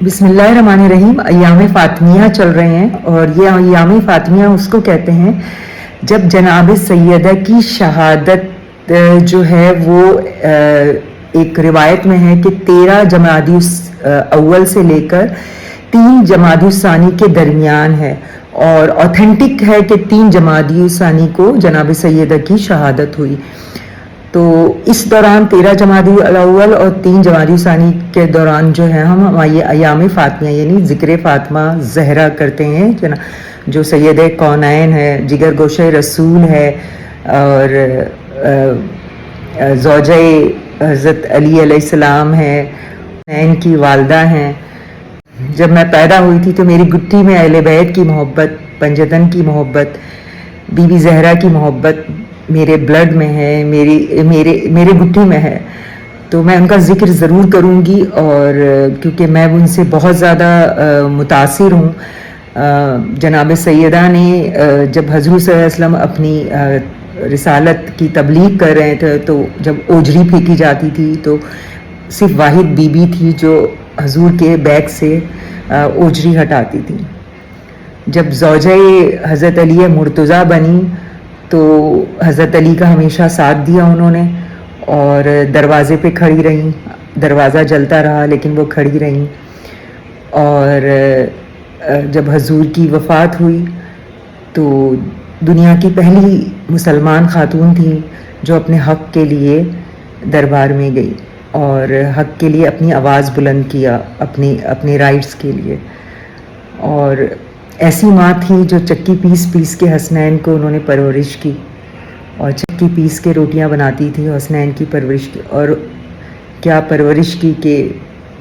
بسم اللہ الرحمن الرحیم. ایام فاطمیہ چل رہے ہیں اور یہ ایام فاطمیہ اس کو کہتے ہیں جب جناب سیدہ کی شہادت جو ہے وہ ایک روایت میں ہے کہ 13 جمادی اول سے لے کر 3 جمادی الثانی کے درمیان ہے، اور اوتھینٹک ہے کہ 3 جمادی الثانی کو جناب سیدہ کی شہادت ہوئی. تو اس دوران 13 جمادی الاول اور 3 جمادی ثانی کے دوران جو ہے ہم ایام فاطمیہ یعنی ذکر فاطمہ زہرا کرتے ہیں، جو سید کونین ہے، جگر گوشہ رسول ہے، اور زوجہ حضرت علی علیہ السلام ہے، حسین کی والدہ ہیں. جب میں پیدا ہوئی تھی تو میری گٹھی میں اہل بیت کی محبت، پنجتن کی محبت، بی بی زہرا کی محبت میرے بلڈ میں ہے، میرے گٹھی میں ہے. تو میں ان کا ذکر ضرور کروں گی، اور کیونکہ میں ان سے بہت زیادہ متاثر ہوں. جناب سیدہ نے جب حضور صلی اللہ علیہ وسلم اپنی رسالت کی تبلیغ کر رہے تھے تو جب اوجری پھینکی جاتی تھی تو صرف واحد بی بی تھی جو حضور کے بیک سے اوجری ہٹاتی تھی. جب زوجہ حضرت علی مرتضیٰ بنی تو حضرت علی کا ہمیشہ ساتھ دیا انہوں نے، اور دروازے پہ کھڑی رہیں. دروازہ جلتا رہا لیکن وہ کھڑی رہیں. اور جب حضور کی وفات ہوئی تو دنیا کی پہلی مسلمان خاتون تھی جو اپنے حق کے لیے دربار میں گئی اور حق کے لیے اپنی آواز بلند کیا، اپنے رائٹس کے لیے. اور ایسی ماں تھی جو چکی پیس کے حسنین کو انہوں نے پرورش کی، اور چکی پیس کے روٹیاں بناتی تھی، حسنین کی پرورش کی. اور کیا پرورش کی کہ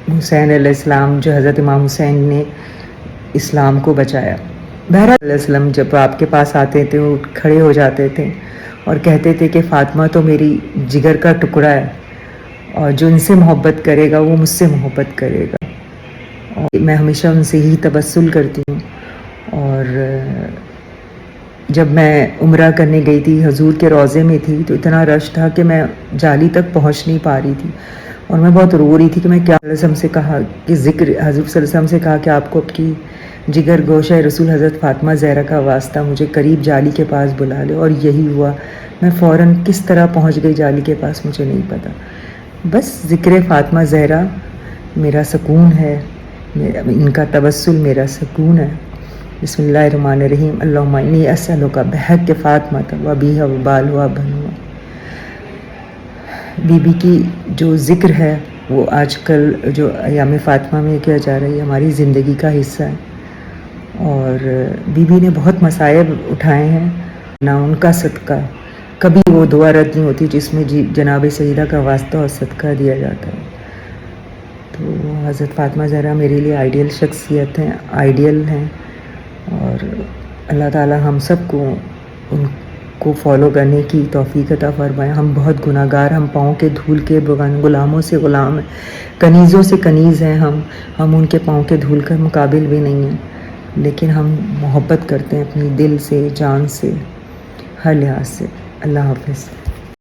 حسین علیہ السلام، جو حضرت امام حسین نے اسلام کو بچایا. بہرحال علیہ السلام جب آپ کے پاس آتے تھے وہ کھڑے ہو جاتے تھے اور کہتے تھے کہ فاطمہ تو میری جگر کا ٹکڑا ہے، اور جو ان سے محبت کرے گا وہ مجھ سے محبت کرے گا. اور میں ہمیشہ ان سے ہی تبسل کرتی ہوں. اور جب میں عمرہ کرنے گئی تھی، حضور کے روضے میں تھی تو اتنا رش تھا کہ میں جالی تک پہنچ نہیں پا رہی تھی، اور میں بہت رو رہی تھی کہ میں کیا. حضرت سے کہا کہ ذکر حضور صلی اللہ علیہ وسلم سے کہا کہ آپ کو آپ کی جگر گوشہ رسول حضرت فاطمہ زہرا کا واسطہ مجھے قریب جالی کے پاس بلا لے. اور یہی ہوا. میں فوراً کس طرح پہنچ گئی جالی کے پاس مجھے نہیں پتا. بس ذکر فاطمہ زہرا میرا سکون ہے، ان کا تبسل میرا سکون ہے. بسم اللہ الرحمن الرحیم. اللہم انی اسألک بحق فاطمہ و بیہا وبالھا بنوا. بی بی کی جو ذکر ہے وہ آج کل جو ایام فاطمہ میں کیا جا رہی ہے ہماری زندگی کا حصہ ہے. اور بی بی نے بہت مصائب اٹھائے ہیں، نہ ان کا صدقہ کبھی وہ دعا رد نہیں ہوتی جس میں جناب سیدہ کا واسطہ اور صدقہ دیا جاتا ہے. تو حضرت فاطمہ زہرا میرے لیے آئیڈیل شخصیت ہیں، آئیڈیل ہیں. اور اللہ تعالی ہم سب کو ان کو فالو کرنے کی توفیق عطا فرمائے. ہم بہت گناہ گار، ہم پاؤں کے دھول کے غلاموں سے غلام ہیں، کنیزوں سے کنیز ہیں. ہم ان کے پاؤں کے دھول کے مقابل بھی نہیں ہیں، لیکن ہم محبت کرتے ہیں اپنی دل سے، جان سے، ہر لحاظ سے. اللہ حافظ.